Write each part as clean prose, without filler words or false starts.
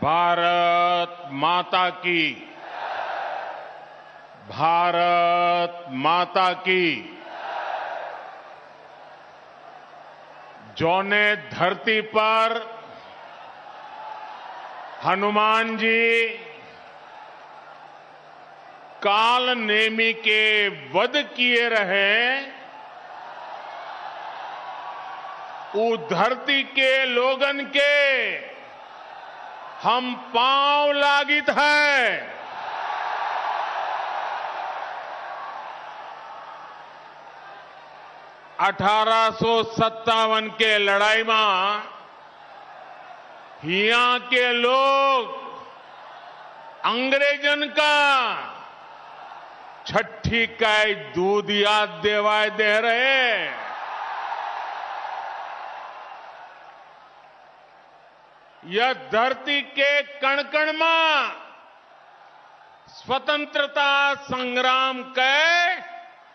भारत माता की। भारत माता की। जौने धरती पर हनुमान जी काल नेमी के वध किए रहे, उस धरती के लोगन के हम पांव लागित है। 1857 के लड़ाई में हिया के लोग अंग्रेजन का छठी काई दूध याद देवाय दे रहे। यह धरती के कण कण में स्वतंत्रता संग्राम के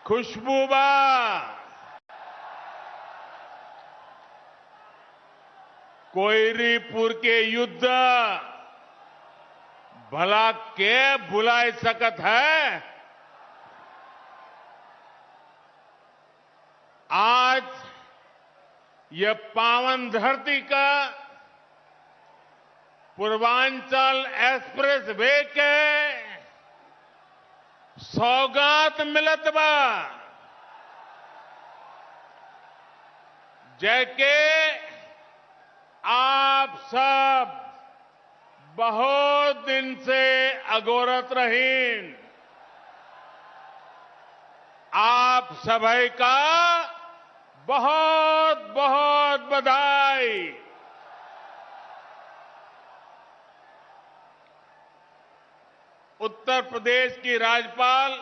खुशबू बा। कोयरीपुर के युद्ध भला के भुलाए सकत है। आज यह पावन धरती का पूर्वांचल एक्सप्रेस वे के सौगात मिलत बा। जैके आप सब बहुत दिन से अगोरत रहीन। आप सभी का बहुत बहुत बधाई। उत्तर प्रदेश की राज्यपाल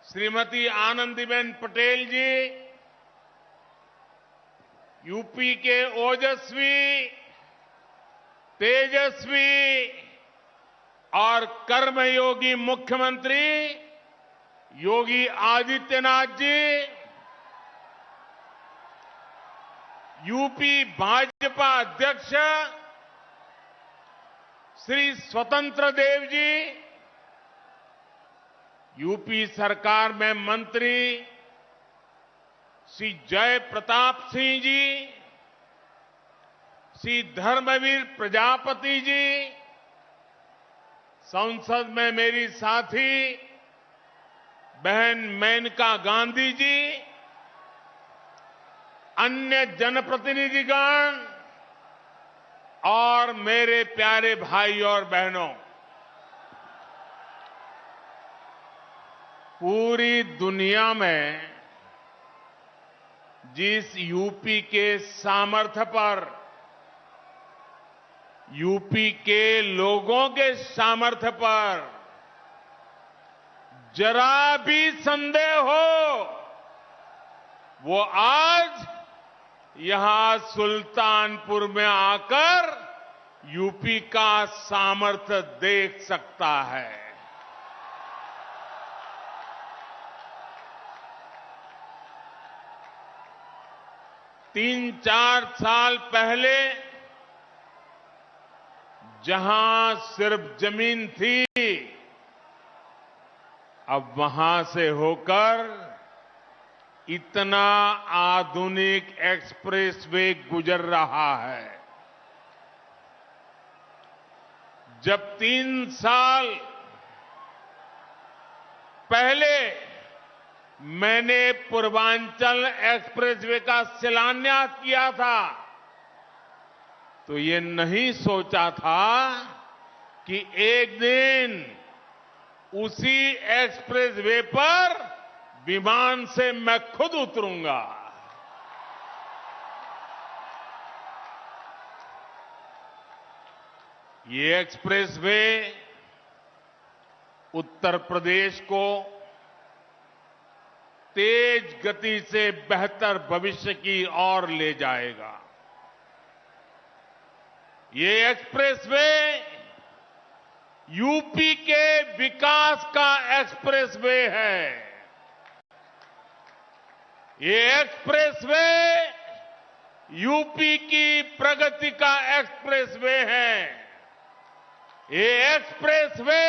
श्रीमती आनंदीबेन पटेल जी, यूपी के ओजस्वी, तेजस्वी और कर्मयोगी मुख्यमंत्री योगी आदित्यनाथ जी, यूपी भाजपा अध्यक्ष श्री स्वतंत्र देव जी, यूपी सरकार में मंत्री श्री जय प्रताप सिंह जी, श्री धर्मवीर प्रजापति जी, संसद में मेरी साथी बहन मेनका गांधी जी, अन्य जनप्रतिनिधिगण और मेरे प्यारे भाई और बहनों, पूरी दुनिया में जिस यूपी के सामर्थ्य पर, यूपी के लोगों के सामर्थ्य पर जरा भी संदेह हो, वो आज यहां सुल्तानपुर में आकर यूपी का सामर्थ्य देख सकता है। तीन चार साल पहले जहां सिर्फ जमीन थी, अब वहां से होकर इतना आधुनिक एक्सप्रेसवे गुजर रहा है। जब 3 साल पहले मैंने पूर्वांचल एक्सप्रेसवे का शिलान्यास किया था, तो ये नहीं सोचा था कि एक दिन उसी एक्सप्रेसवे पर विमान से मैं खुद उतरूंगा। ये एक्सप्रेसवे उत्तर प्रदेश को तेज गति से बेहतर भविष्य की ओर ले जाएगा। ये एक्सप्रेसवे यूपी के विकास का एक्सप्रेसवे है। ये एक्सप्रेसवे यूपी की प्रगति का एक्सप्रेस एक्सप्रेसवे हैं। ये एक्सप्रेसवे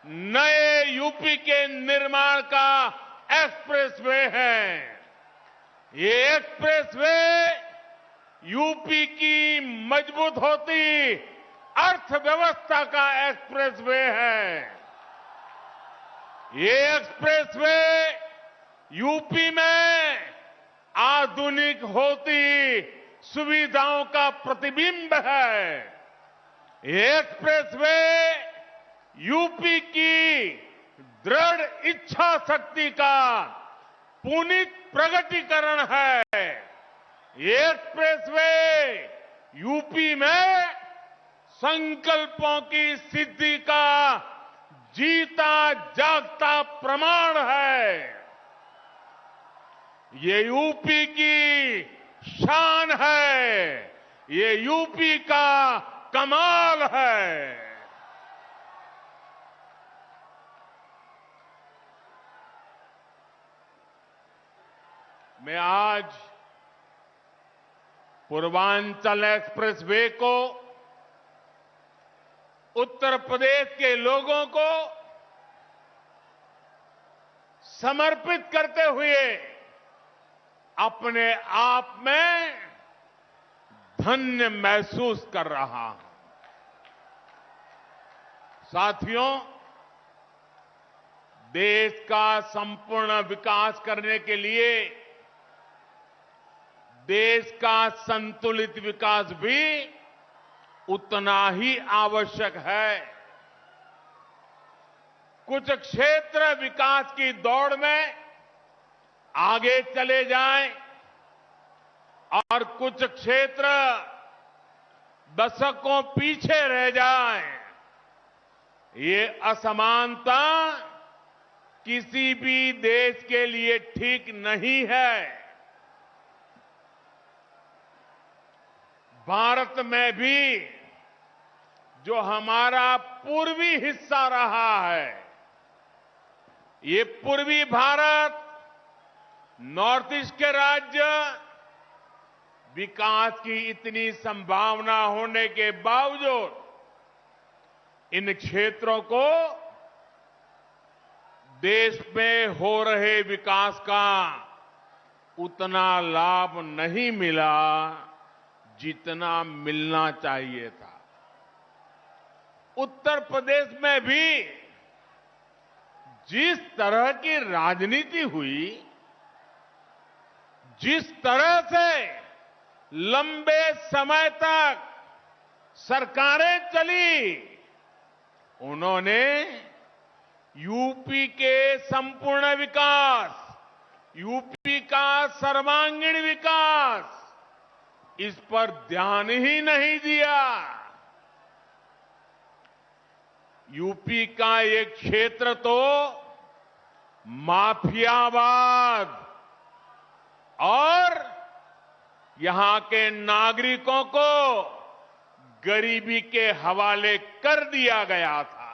नए यूपी के निर्माण का एक्सप्रेसवे है। ये एक्सप्रेसवे यूपी की मजबूत होती अर्थव्यवस्था का एक्सप्रेसवे है। ये एक्सप्रेसवे यूपी में आधुनिक होती सुविधाओं का प्रतिबिंब है। ये एक्सप्रेसवे यूपी की दृढ़ इच्छा शक्ति का पुनीत प्रगटीकरण है। ये एक्सप्रेसवे यूपी में संकल्पों की सिद्धि का जीता जागता प्रमाण है। ये यूपी की शान है। ये यूपी का कमाल है। मैं आज पूर्वांचल एक्सप्रेसवे को उत्तर प्रदेश के लोगों को समर्पित करते हुए अपने आप में धन्य महसूस कर रहा हूं। साथियों, देश का संपूर्ण विकास करने के लिए देश का संतुलित विकास भी उतना ही आवश्यक है। कुछ क्षेत्र विकास की दौड़ में आगे चले जाएं और कुछ क्षेत्र दशकों पीछे रह जाएं। ये असमानता किसी भी देश के लिए ठीक नहीं है। भारत में भी जो हमारा पूर्वी हिस्सा रहा है, ये पूर्वी भारत, नॉर्थ ईस्ट के राज्य विकास की इतनी संभावना होने के बावजूद इन क्षेत्रों को देश में हो रहे विकास का उतना लाभ नहीं मिला जितना मिलना चाहिए था। उत्तर प्रदेश में भी जिस तरह की राजनीति हुई, जिस तरह से लंबे समय तक सरकारें चली, उन्होंने यूपी के संपूर्ण विकास, यूपी का सर्वांगीण विकास, इस पर ध्यान ही नहीं दिया। यूपी का ये क्षेत्र तो माफियावाद और यहां के नागरिकों को गरीबी के हवाले कर दिया गया था।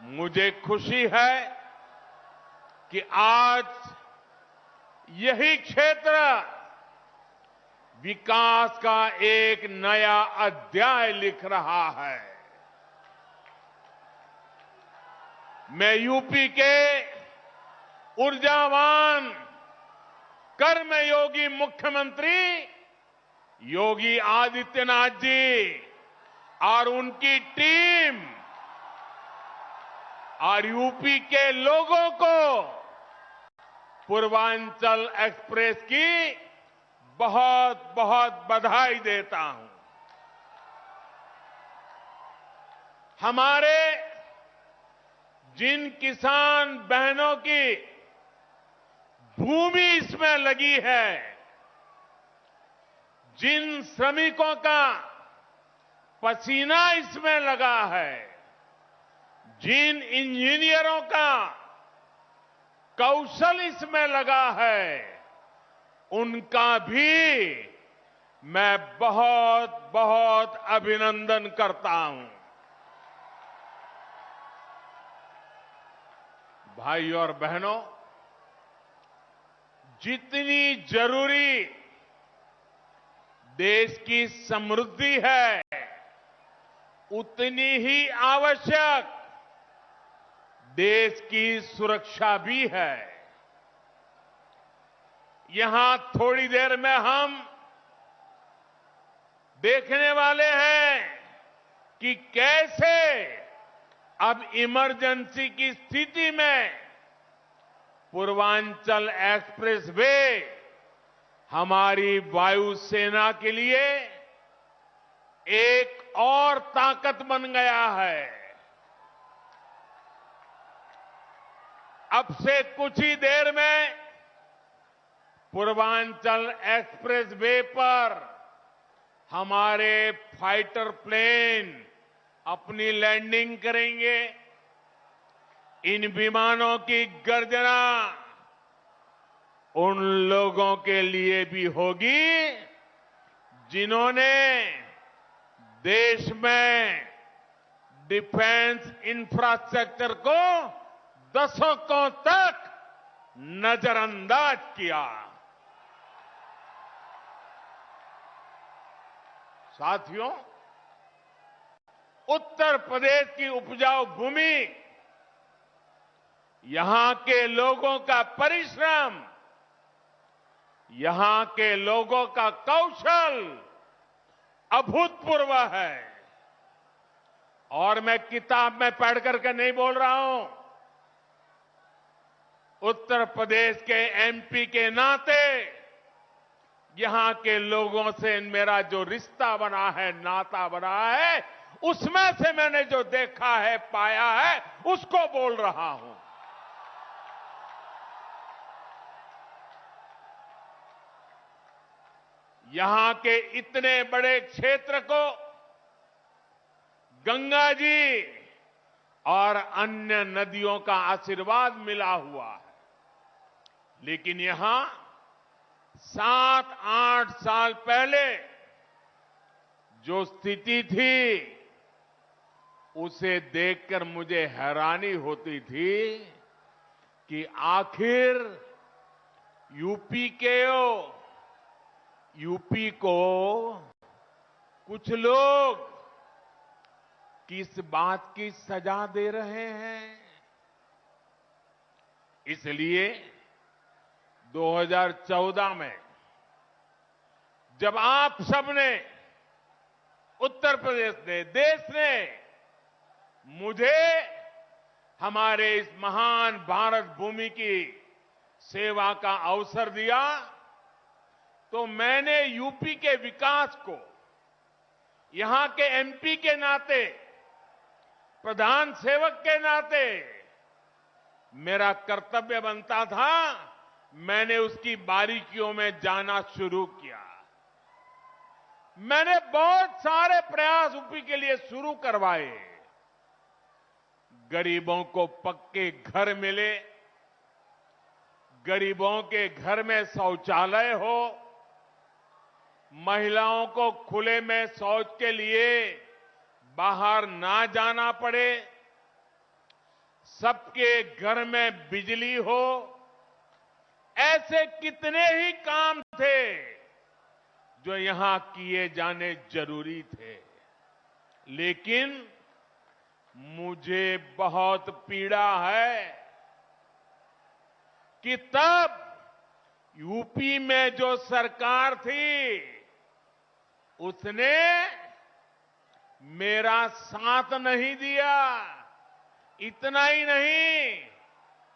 मुझे खुशी है कि आज यही क्षेत्र विकास का एक नया अध्याय लिख रहा है। मैं यूपी के ऊर्जावान, कर्मयोगी मुख्यमंत्री योगी आदित्यनाथ जी और उनकी टीम और यूपी के लोगों को पूर्वांचल एक्सप्रेस की बहुत बहुत बधाई देता हूं। हमारे जिन किसान बहनों की भूमि इसमें लगी है, जिन श्रमिकों का पसीना इसमें लगा है, जिन इंजीनियरों का कौशल इसमें लगा है, उनका भी मैं बहुत बहुत अभिनंदन करता हूं। भाई और बहनों, जितनी जरूरी देश की समृद्धि है, उतनी ही आवश्यक देश की सुरक्षा भी है। यहां थोड़ी देर में हम देखने वाले हैं कि कैसे अब इमरजेंसी की स्थिति में पूर्वांचल एक्सप्रेस वे हमारी वायुसेना के लिए एक और ताकत बन गया है। अब से कुछ ही देर में पूर्वांचल एक्सप्रेस वे पर हमारे फाइटर प्लेन अपनी लैंडिंग करेंगे। इन विमानों की गर्जना उन लोगों के लिए भी होगी जिन्होंने देश में डिफेंस इंफ्रास्ट्रक्चर को दशकों तक नजरअंदाज किया। साथियों, उत्तर प्रदेश की उपजाऊ भूमि, यहां के लोगों का परिश्रम, यहां के लोगों का कौशल अभूतपूर्व है। और मैं किताब में पढ़ करके नहीं बोल रहा हूं, उत्तर प्रदेश के एमपी के नाते यहां के लोगों से मेरा जो रिश्ता बना है, नाता बना है, उसमें से मैंने जो देखा है, पाया है, उसको बोल रहा हूं। यहां के इतने बड़े क्षेत्र को गंगा जी और अन्य नदियों का आशीर्वाद मिला हुआ है, लेकिन यहां 7-8 साल पहले जो स्थिति थी, उसे देखकर मुझे हैरानी होती थी कि आखिर यूपी को कुछ लोग किस बात की सजा दे रहे हैं। इसलिए 2014 में जब आप सबने, उत्तर प्रदेश ने, देश ने मुझे हमारे इस महान भारत भूमि की सेवा का अवसर दिया, तो मैंने यूपी के विकास को यहां के एमपी के नाते, प्रधान सेवक के नाते मेरा कर्तव्य बनता था, मैंने उसकी बारीकियों में जाना शुरू किया। मैंने बहुत सारे प्रयास यूपी के लिए शुरू करवाए। गरीबों को पक्के घर मिले, गरीबों के घर में शौचालय हो, महिलाओं को खुले में शौच के लिए बाहर ना जाना पड़े, सबके घर में बिजली हो, ऐसे कितने ही काम थे जो यहां किए जाने जरूरी थे। लेकिन मुझे बहुत पीड़ा है कि तब यूपी में जो सरकार थी, उसने मेरा साथ नहीं दिया। इतना ही नहीं,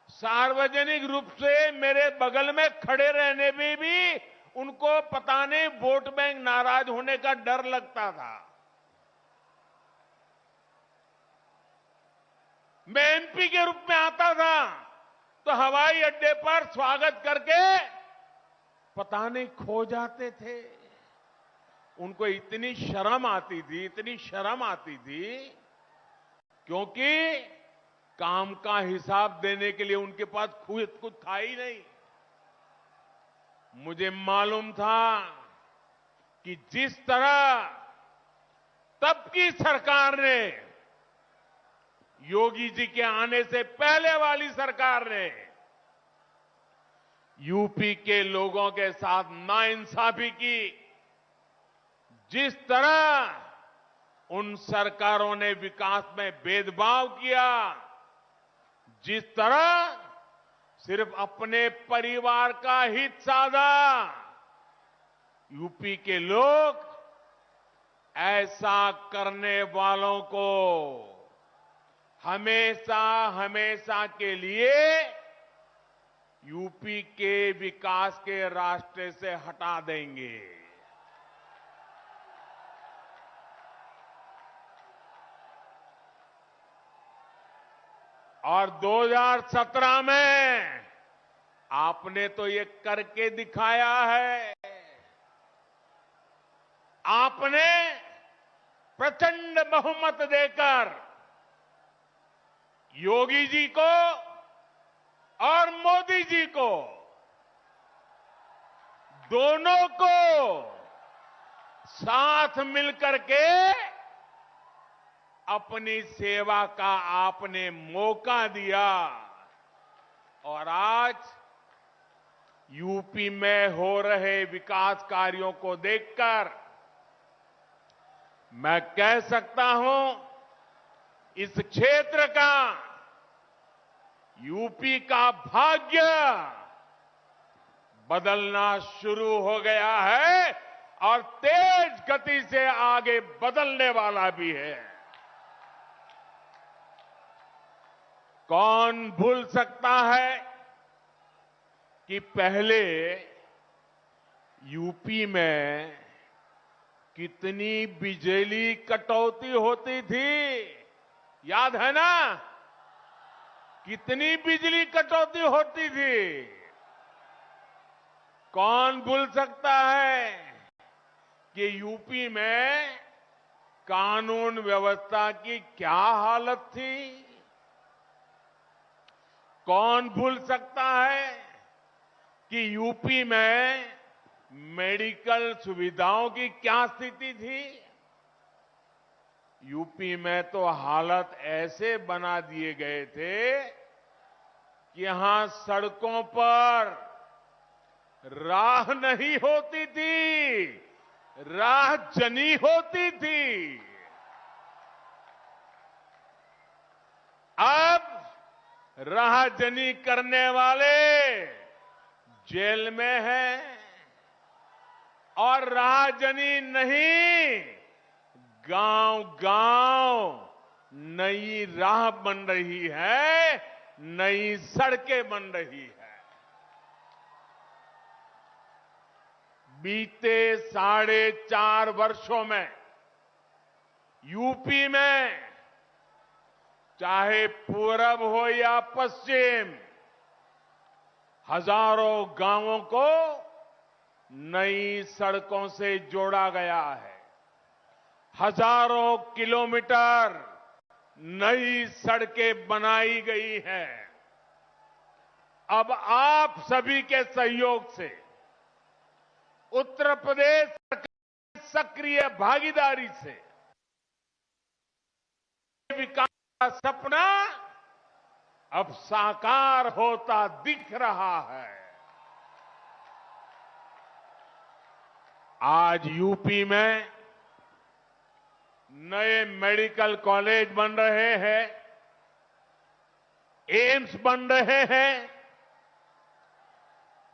सार्वजनिक रूप से मेरे बगल में खड़े रहने में भी उनको पता नहीं वोट बैंक नाराज होने का डर लगता था। मैं एमपी के रूप में आता था तो हवाई अड्डे पर स्वागत करके पता नहीं खो जाते थे। उनको इतनी शर्म आती थी, इतनी शर्म आती थी, क्योंकि काम का हिसाब देने के लिए उनके पास खुद कुछ था ही नहीं। मुझे मालूम था कि जिस तरह तब की सरकार ने, योगी जी के आने से पहले वाली सरकार ने यूपी के लोगों के साथ नाइंसाफी की, जिस तरह उन सरकारों ने विकास में भेदभाव किया, जिस तरह सिर्फ अपने परिवार का हित साधा, यूपी के लोग ऐसा करने वालों को हमेशा हमेशा के लिए यूपी के विकास के रास्ते से हटा देंगे। और 2017 में आपने तो ये करके दिखाया है। आपने प्रचंड बहुमत देकर योगी जी को और मोदी जी को, दोनों को साथ मिलकर के अपनी सेवा का आपने मौका दिया। और आज यूपी में हो रहे विकास कार्यों को देखकर मैं कह सकता हूं, इस क्षेत्र का, यूपी का भाग्य बदलना शुरू हो गया है और तेज गति से आगे बदलने वाला भी है। कौन भूल सकता है कि पहले यूपी में कितनी बिजली कटौती होती थी? याद है ना? कितनी बिजली कटौती होती थी? कौन भूल सकता है कि यूपी में कानून व्यवस्था की क्या हालत थी? कौन भूल सकता है कि यूपी में मेडिकल सुविधाओं की क्या स्थिति थी? यूपी में तो हालत ऐसे बना दिए गए थे कि यहां सड़कों पर राह नहीं होती थी, राह जनी होती थी। अब राहजनी करने वाले जेल में हैं और राहजनी नहीं, गांव-गांव नई राह बन रही है, नई सड़कें बन रही है। बीते 4.5 वर्षों में यूपी में चाहे पूरब हो या पश्चिम, हजारों गांवों को नई सड़कों से जोड़ा गया है। हजारों किलोमीटर नई सड़कें बनाई गई हैं। अब आप सभी के सहयोग से उत्तर प्रदेश सरकार की सक्रिय भागीदारी से विकास का सपना अब साकार होता दिख रहा है। आज यूपी में नए मेडिकल कॉलेज बन रहे हैं, एम्स बन रहे हैं,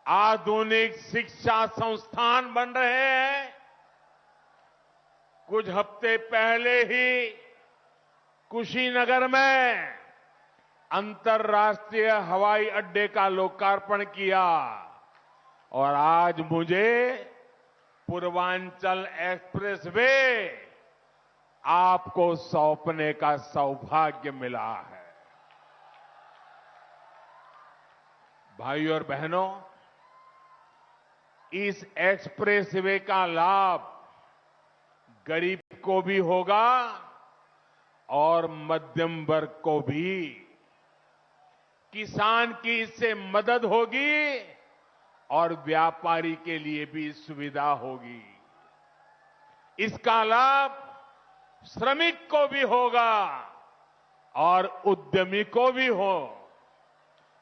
आधुनिक शिक्षा संस्थान बन रहे हैं। कुछ हफ्ते पहले ही कुशीनगर में अंतर्राष्ट्रीय हवाई अड्डे का लोकार्पण किया और आज मुझे पूर्वांचल एक्सप्रेसवे आपको सौंपने का सौभाग्य मिला है। भाइयों और बहनों, इस एक्सप्रेसवे का लाभ गरीब को भी होगा और मध्यम वर्ग को भी। किसान की इससे मदद होगी और व्यापारी के लिए भी सुविधा होगी। इसका लाभ श्रमिक को भी होगा और उद्यमी को भी हो,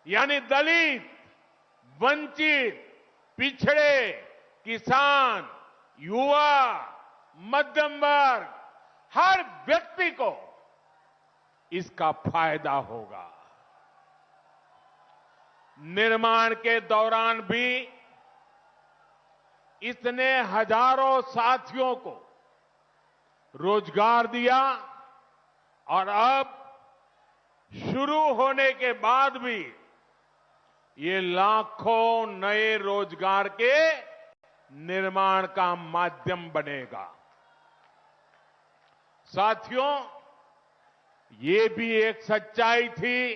यानी दलित, वंचित, पिछड़े, किसान, युवा, मध्यम वर्ग, हर व्यक्ति को इसका फायदा होगा। निर्माण के दौरान भी इसने हजारों साथियों को रोजगार दिया और अब शुरू होने के बाद भी ये लाखों नए रोजगार के निर्माण का माध्यम बनेगा। साथियों, ये भी एक सच्चाई थी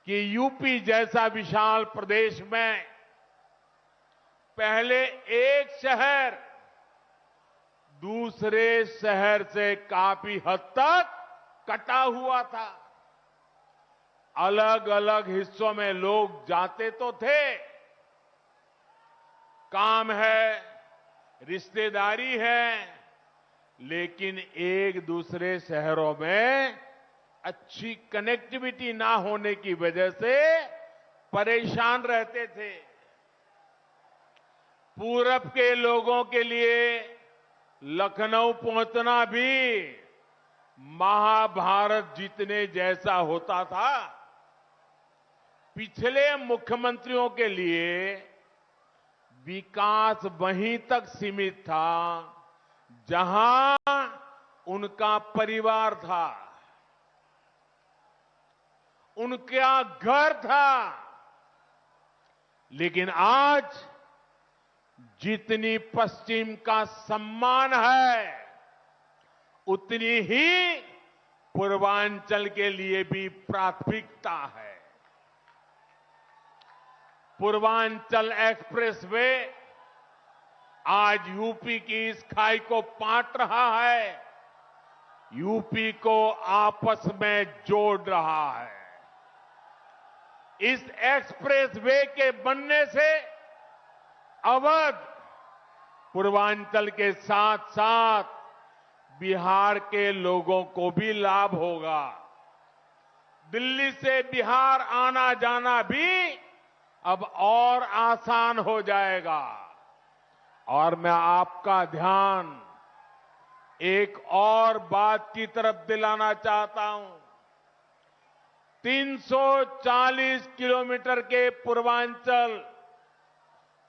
कि यूपी जैसा विशाल प्रदेश में पहले एक शहर दूसरे शहर से काफी हद तक कटा हुआ था। अलग अलग हिस्सों में लोग जाते तो थे, काम है, रिश्तेदारी है, लेकिन एक दूसरे शहरों में अच्छी कनेक्टिविटी ना होने की वजह से परेशान रहते थे। पूरब के लोगों के लिए लखनऊ पहुंचना भी महाभारत जीतने जैसा होता था। पिछले मुख्यमंत्रियों के लिए विकास वहीं तक सीमित था जहां उनका परिवार था, उनका घर था। लेकिन आज जितनी पश्चिम का सम्मान है, उतनी ही पूर्वांचल के लिए भी प्राथमिकता है। पूर्वांचल एक्सप्रेसवे आज यूपी की इस खाई को पाट रहा है, यूपी को आपस में जोड़ रहा है। इस एक्सप्रेसवे के बनने से अवध, पूर्वांचल के साथ साथ बिहार के लोगों को भी लाभ होगा। दिल्ली से बिहार आना जाना भी अब और आसान हो जाएगा। और मैं आपका ध्यान एक और बात की तरफ दिलाना चाहता हूं। 340 किलोमीटर के पूर्वांचल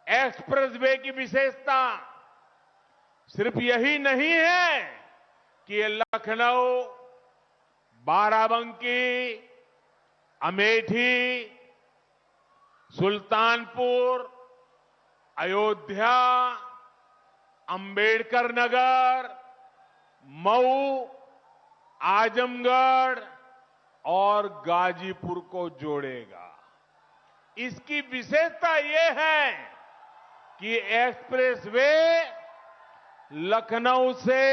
एक्सप्रेसवे की विशेषता सिर्फ यही नहीं है कि ये लखनऊ, बाराबंकी, अमेठी, सुल्तानपुर, अयोध्या, अंबेडकर नगर, मऊ, आजमगढ़ और गाजीपुर को जोड़ेगा। इसकी विशेषता यह है कि एक्सप्रेसवे लखनऊ से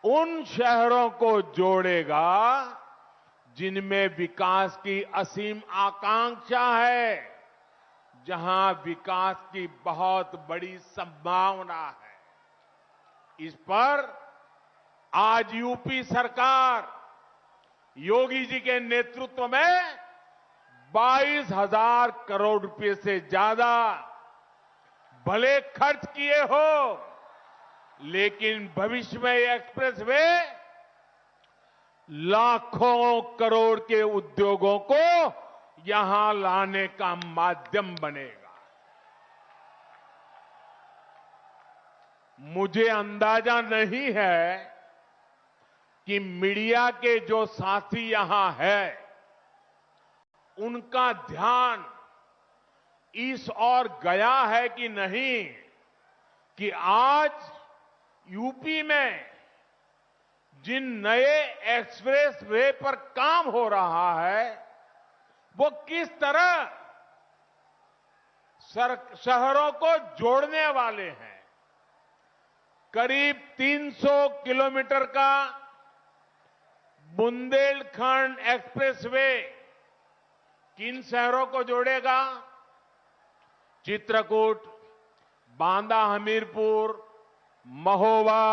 उन शहरों को जोड़ेगा जिनमें विकास की असीम आकांक्षा है, जहां विकास की बहुत बड़ी संभावना है। इस पर आज यूपी सरकार योगी जी के नेतृत्व में 22,000 करोड़ रुपए से ज्यादा भले खर्च किए हो, लेकिन भविष्य में ये एक्सप्रेसवे लाखों करोड़ के उद्योगों को यहां लाने का माध्यम बनेगा। मुझे अंदाजा नहीं है कि मीडिया के जो साथी यहां हैं, उनका ध्यान इस ओर गया है कि नहीं कि आज यूपी में जिन नए एक्सप्रेस वे पर काम हो रहा है, वो किस तरह शहरों को जोड़ने वाले हैं। करीब 300 किलोमीटर का बुंदेलखंड एक्सप्रेसवे किन शहरों को जोड़ेगा? चित्रकूट, बांदा हमीरपुर, महोबा,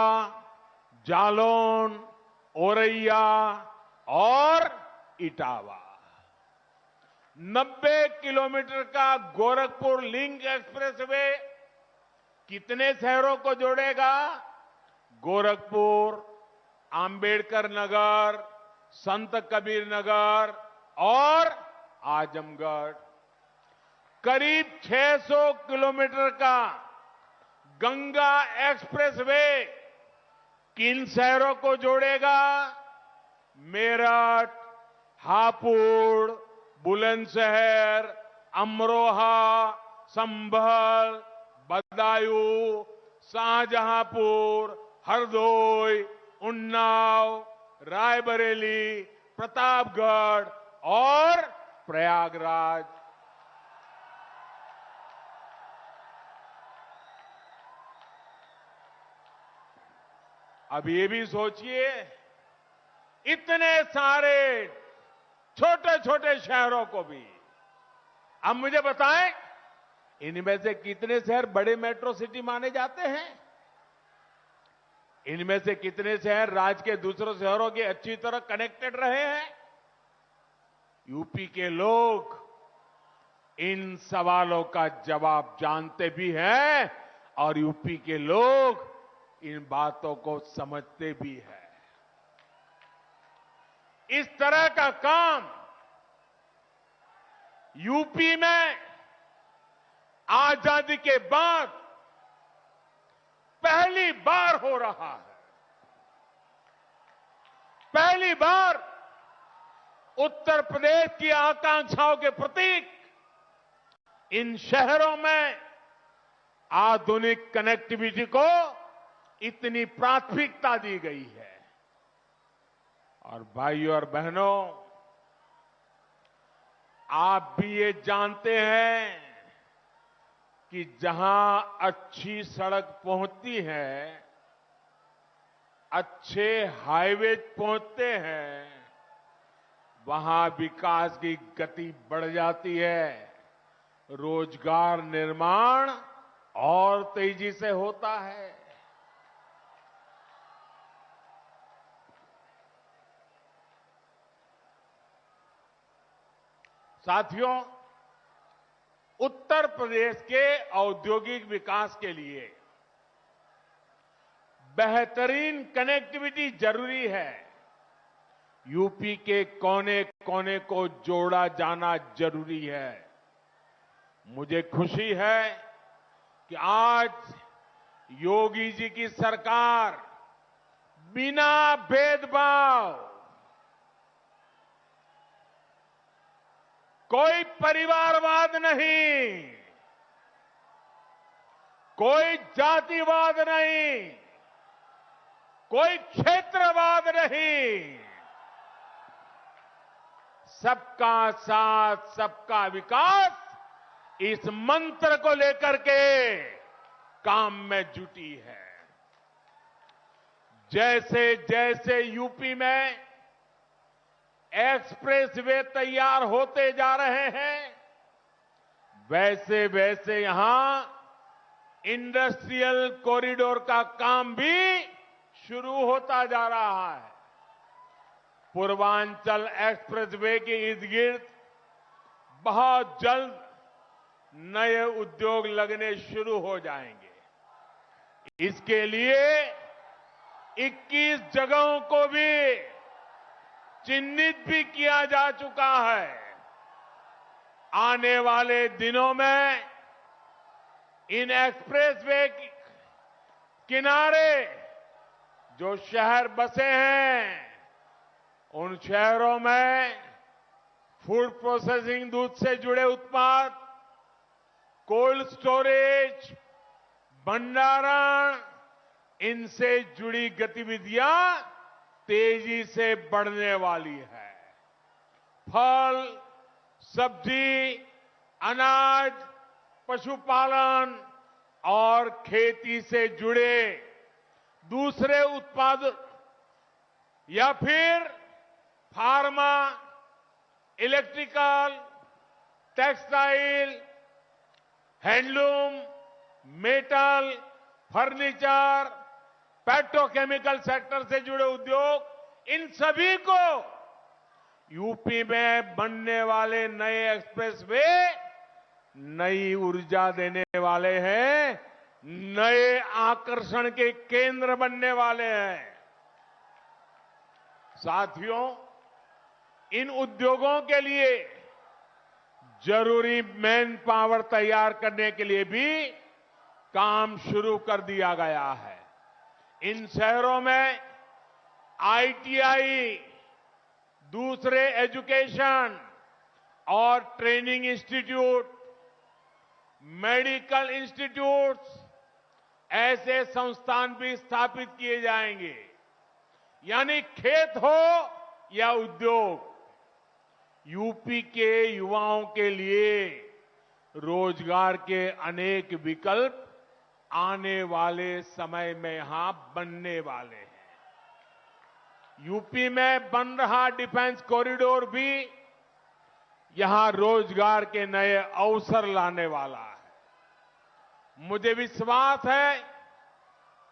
जालौन, औरैया और इटावा। 90 किलोमीटर का गोरखपुर लिंक एक्सप्रेसवे कितने शहरों को जोड़ेगा? गोरखपुर, आंबेडकर नगर, संत कबीर नगर और आजमगढ़। करीब 600 किलोमीटर का गंगा एक्सप्रेसवे किन शहरों को जोड़ेगा? मेरठ, हापुड़, बुलंदशहर, अमरोहा, संभल, बदायूं, शाहजहांपुर, हरदोई, उन्नाव, रायबरेली, प्रतापगढ़ और प्रयागराज। अब ये भी सोचिए, इतने सारे छोटे छोटे शहरों को भी। अब मुझे बताएं, इनमें से कितने शहर बड़े मेट्रो सिटी माने जाते हैं? इनमें से कितने शहर राज्य के दूसरे शहरों के अच्छी तरह कनेक्टेड रहे हैं? यूपी के लोग इन सवालों का जवाब जानते भी हैं और यूपी के लोग इन बातों को समझते भी हैं। इस तरह का काम यूपी में आजादी के बाद पहली बार हो रहा है। पहली बार उत्तर प्रदेश की आकांक्षाओं के प्रतीक इन शहरों में आधुनिक कनेक्टिविटी को इतनी प्राथमिकता दी गई है। और भाइयों और बहनों, आप भी ये जानते हैं कि जहां अच्छी सड़क पहुंचती है, अच्छे हाईवे पहुंचते हैं, वहां विकास की गति बढ़ जाती है, रोजगार निर्माण और तेजी से होता है। साथियों, उत्तर प्रदेश के औद्योगिक विकास के लिए बेहतरीन कनेक्टिविटी जरूरी है। यूपी के कोने कोने को जोड़ा जाना जरूरी है। मुझे खुशी है कि आज योगी जी की सरकार बिना भेदभाव, कोई परिवारवाद नहीं, कोई जातिवाद नहीं, कोई क्षेत्रवाद नहीं, सबका साथ सबका विकास, इस मंत्र को लेकर के काम में जुटी है। जैसे जैसे यूपी में एक्सप्रेसवे तैयार होते जा रहे हैं, वैसे वैसे यहां इंडस्ट्रियल कॉरिडोर का काम भी शुरू होता जा रहा है। पूर्वांचल एक्सप्रेसवे के इर्द गिर्द बहुत जल्द नए उद्योग लगने शुरू हो जाएंगे। इसके लिए 21 जगहों को भी चिन्हित भी किया जा चुका है। आने वाले दिनों में इन एक्सप्रेसवे किनारे जो शहर बसे हैं, उन शहरों में फूड प्रोसेसिंग, दूध से जुड़े उत्पाद, कोल्ड स्टोरेज, भंडारण, इनसे जुड़ी गतिविधियां तेजी से बढ़ने वाली है। फल, सब्जी, अनाज, पशुपालन और खेती से जुड़े दूसरे उत्पाद या फिर pharma, electrical, textile, handloom, metal, furniture, petrochemical sector से जुड़े उद्योग, इन सभी को यूपी में बनने वाले नए एक्सप्रेसवे नई ऊर्जा देने वाले हैं, नए आकर्षण के केंद्र बनने वाले हैं। साथियों, इन उद्योगों के लिए जरूरी मैन पावर तैयार करने के लिए भी काम शुरू कर दिया गया है। इन शहरों में आईटीआई, दूसरे एजुकेशन और ट्रेनिंग इंस्टीट्यूट, मेडिकल इंस्टीट्यूट्स, ऐसे संस्थान भी स्थापित किए जाएंगे। यानी खेत हो या उद्योग, यूपी के युवाओं के लिए रोजगार के अनेक विकल्प आने वाले समय में यहां बनने वाले हैं। यूपी में बन रहा डिफेंस कॉरिडोर भी यहां रोजगार के नए अवसर लाने वाला है। मुझे विश्वास है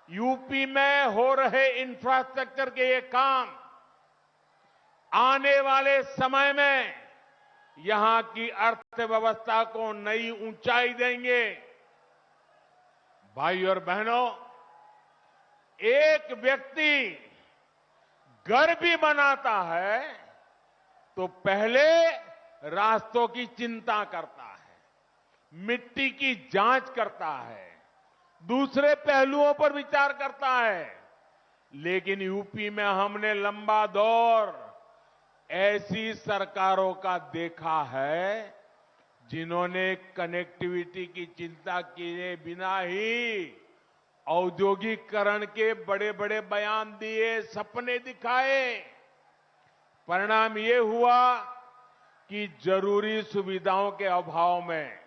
यूपी में हो रहे इंफ्रास्ट्रक्चर के ये काम आने वाले समय में यहां की अर्थव्यवस्था को नई ऊंचाई देंगे। भाई और बहनों, एक व्यक्ति घर भी बनाता है तो पहले रास्तों की चिंता करता है, मिट्टी की जांच करता है, दूसरे पहलुओं पर विचार करता है। लेकिन यूपी में हमने लंबा दौर ऐसी सरकारों का देखा है जिन्होंने कनेक्टिविटी की चिंता किए बिना ही औद्योगिकरण के बड़े बड़े बयान दिए, सपने दिखाए। परिणाम ये हुआ कि जरूरी सुविधाओं के अभाव में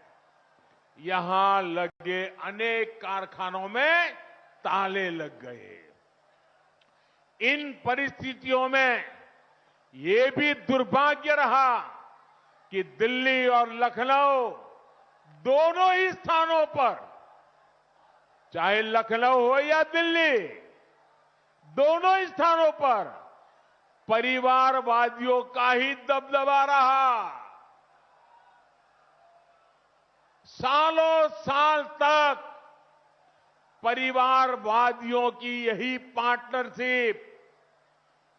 यहां लगे अनेक कारखानों में ताले लग गए। इन परिस्थितियों में ये भी दुर्भाग्य रहा कि दिल्ली और लखनऊ दोनों ही स्थानों पर, चाहे लखनऊ हो या दिल्ली, दोनों ही स्थानों पर परिवारवादियों का ही दबदबा रहा। सालों साल तक परिवारवादियों की यही पार्टनरशिप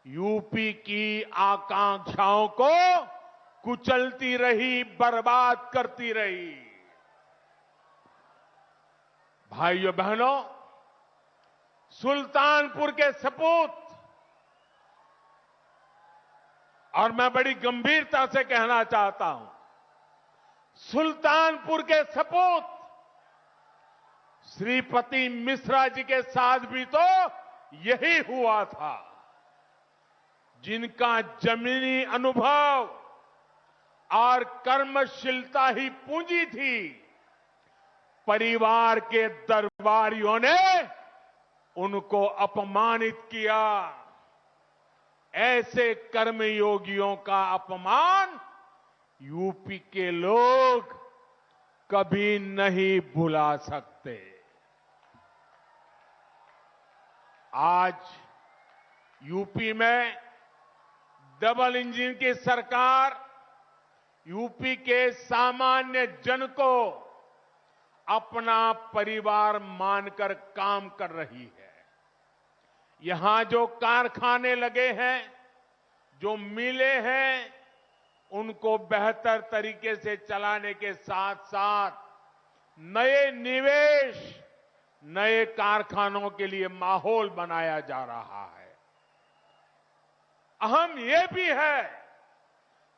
यूपी की आकांक्षाओं को कुचलती रही, बर्बाद करती रही। भाइयों बहनों, सुल्तानपुर के सपूत, और मैं बड़ी गंभीरता से कहना चाहता हूं, सुल्तानपुर के सपूत श्रीपति मिश्रा जी के साथ भी तो यही हुआ था, जिनका जमीनी अनुभव और कर्मशीलता ही पूंजी थी। परिवार के दरबारियों ने उनको अपमानित किया। ऐसे कर्मयोगियों का अपमान यूपी के लोग कभी नहीं भुला सकते। आज यूपी में डबल इंजन की सरकार यूपी के सामान्य जन को अपना परिवार मानकर काम कर रही है। यहां जो कारखाने लगे हैं, जो मिलें हैं, उनको बेहतर तरीके से चलाने के साथ साथ नए निवेश, नए कारखानों के लिए माहौल बनाया जा रहा है। अहम यह भी है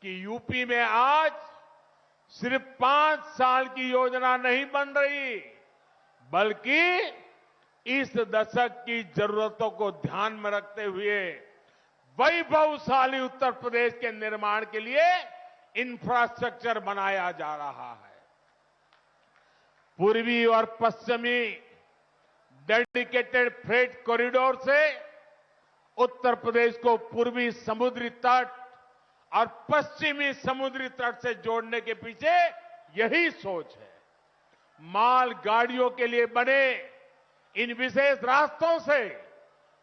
कि यूपी में आज सिर्फ 5 साल की योजना नहीं बन रही, बल्कि इस दशक की जरूरतों को ध्यान में रखते हुए वैभवशाली उत्तर प्रदेश के निर्माण के लिए इंफ्रास्ट्रक्चर बनाया जा रहा है। पूर्वी और पश्चिमी डेडिकेटेड फ्रेट कॉरिडोर से उत्तर प्रदेश को पूर्वी समुद्री तट और पश्चिमी समुद्री तट से जोड़ने के पीछे यही सोच है। माल गाड़ियों के लिए बने इन विशेष रास्तों से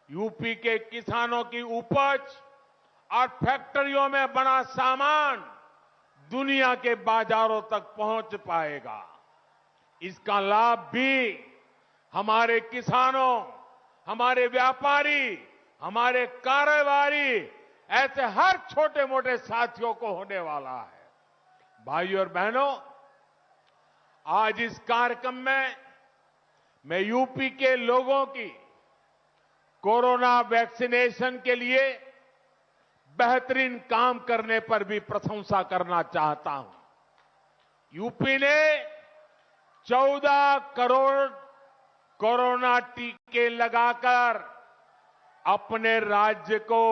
यूपी के किसानों की उपज और फैक्ट्रियों में बना सामान दुनिया के बाजारों तक पहुंच पाएगा। इसका लाभ भी हमारे किसानों, हमारे व्यापारी, हमारे कारोबारी, ऐसे हर छोटे मोटे साथियों को होने वाला है। भाइयों और बहनों, आज इस कार्यक्रम में मैं यूपी के लोगों की कोरोना वैक्सीनेशन के लिए बेहतरीन काम करने पर भी प्रशंसा करना चाहता हूं। यूपी ने 14 करोड़ कोरोना टीके लगाकर अपने राज्य को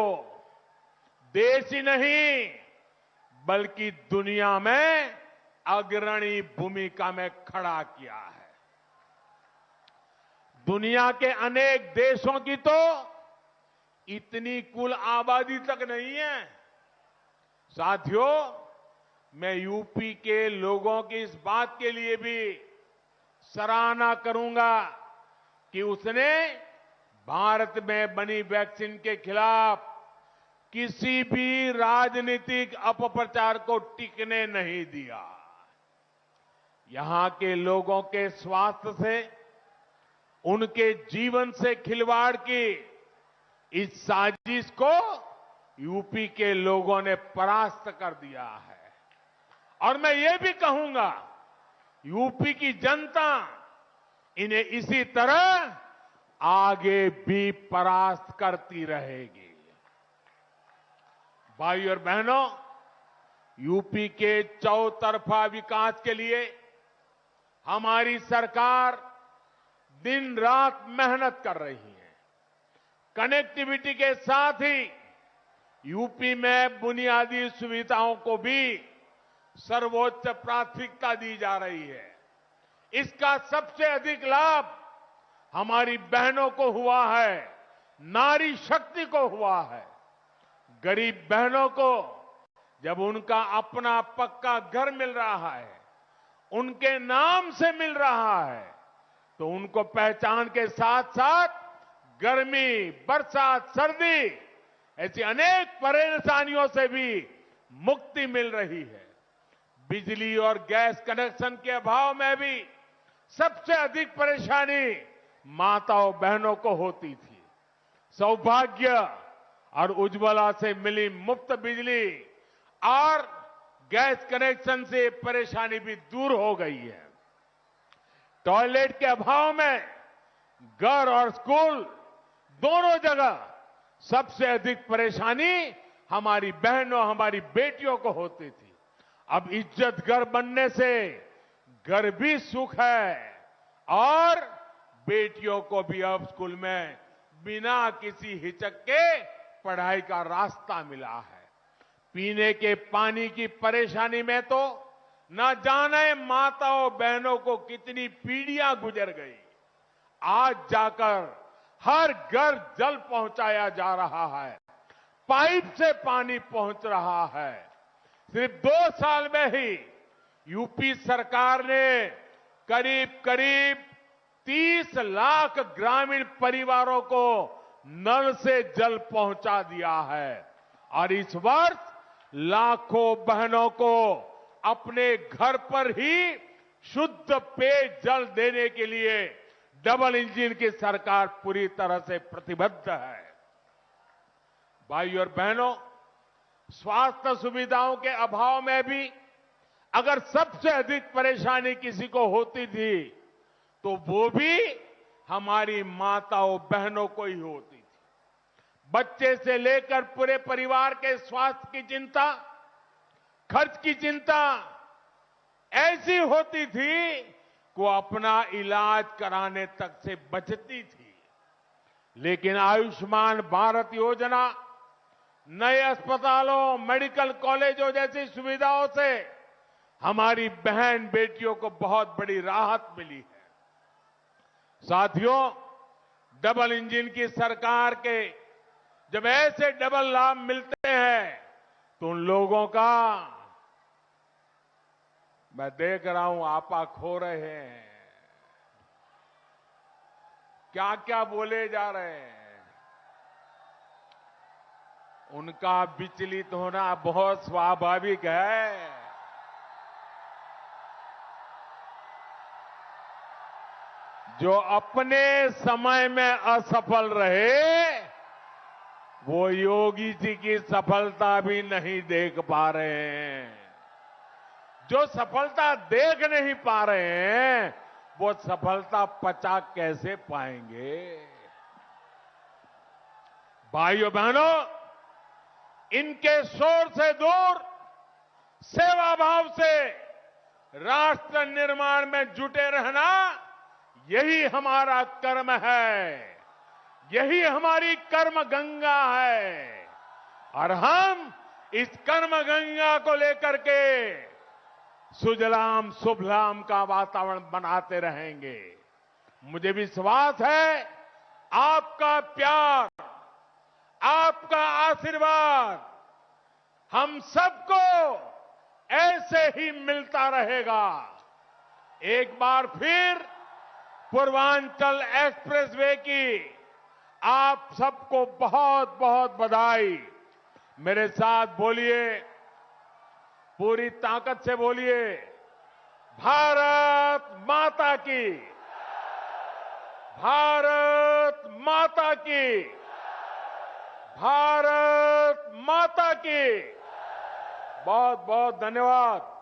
देश ही नहीं बल्कि दुनिया में अग्रणी भूमिका में खड़ा किया है। दुनिया के अनेक देशों की तो इतनी कुल आबादी तक नहीं है। साथियों, मैं यूपी के लोगों की इस बात के लिए भी सराहना करूंगा कि उसने भारत में बनी वैक्सीन के खिलाफ किसी भी राजनीतिक अपप्रचार को टिकने नहीं दिया। यहां के लोगों के स्वास्थ्य से, उनके जीवन से खिलवाड़ की इस साजिश को यूपी के लोगों ने परास्त कर दिया है। और मैं ये भी कहूंगा, यूपी की जनता इन्हें इसी तरह आगे भी परास्त करती रहेगी। भाइयों और बहनों, यूपी के चौतरफा विकास के लिए हमारी सरकार दिन रात मेहनत कर रही है। कनेक्टिविटी के साथ ही यूपी में बुनियादी सुविधाओं को भी सर्वोच्च प्राथमिकता दी जा रही है। इसका सबसे अधिक लाभ हमारी बहनों को हुआ है, नारी शक्ति को हुआ है। गरीब बहनों को जब उनका अपना पक्का घर मिल रहा है, उनके नाम से मिल रहा है, तो उनको पहचान के साथ साथ गर्मी, बरसात, सर्दी ऐसी अनेक परेशानियों से भी मुक्ति मिल रही है। बिजली और गैस कनेक्शन के अभाव में भी सबसे अधिक परेशानी माताओं बहनों को होती थी। सौभाग्य और उज्ज्वला से मिली मुफ्त बिजली और गैस कनेक्शन से परेशानी भी दूर हो गई है। टॉयलेट के अभाव में घर और स्कूल दोनों जगह सबसे अधिक परेशानी हमारी बहनों, हमारी बेटियों को होती थी। अब इज्जत घर बनने से घर भी सुख है और बेटियों को भी अब स्कूल में बिना किसी हिचक के पढ़ाई का रास्ता मिला है। पीने के पानी की परेशानी में तो न जाने माताओं बहनों को कितनी पीढ़ियां गुजर गई। आज जाकर हर घर जल पहुंचाया जा रहा है, पाइप से पानी पहुंच रहा है। सिर्फ 2 साल में ही यूपी सरकार ने करीब करीब 30 लाख ग्रामीण परिवारों को नल से जल पहुंचा दिया है और इस वर्ष लाखों बहनों को अपने घर पर ही शुद्ध पेयजल देने के लिए डबल इंजन की सरकार पूरी तरह से प्रतिबद्ध है। भाइयों और बहनों, स्वास्थ्य सुविधाओं के अभाव में भी अगर सबसे अधिक परेशानी किसी को होती थी तो वो भी हमारी माताओं बहनों को ही होती थी। बच्चे से लेकर पूरे परिवार के स्वास्थ्य की चिंता, खर्च की चिंता ऐसी होती थी कि वो अपना इलाज कराने तक से बचती थी। लेकिन आयुष्मान भारत योजना, नए अस्पतालों, मेडिकल कॉलेजों जैसी सुविधाओं से हमारी बहन बेटियों को बहुत बड़ी राहत मिली है। साथियों, डबल इंजन की सरकार के जब ऐसे डबल लाभ मिलते हैं तो उन लोगों का, मैं देख रहा हूं आपा खो रहे हैं, क्या क्या बोले जा रहे हैं, उनका विचलित होना बहुत स्वाभाविक है। जो अपने समय में असफल रहे, वो योगी जी की सफलता भी नहीं देख पा रहे हैं। जो सफलता देख नहीं पा रहे हैं, वो सफलता पचा कैसे पाएंगे? भाइयों बहनों, इनके शोर से दूर सेवा भाव से राष्ट्र निर्माण में जुटे रहना, यही हमारा कर्म है, यही हमारी कर्म गंगा है। और हम इस कर्म गंगा को लेकर के सुजलाम सुफलाम का वातावरण बनाते रहेंगे। मुझे विश्वास है आपका प्यार, आपका आशीर्वाद हम सबको ऐसे ही मिलता रहेगा। एक बार फिर पूर्वांचल एक्सप्रेसवे की आप सबको बहुत बहुत बधाई। मेरे साथ बोलिए, पूरी ताकत से बोलिए, भारत माता की, भारत माता की, भारत माता की। बहुत बहुत धन्यवाद।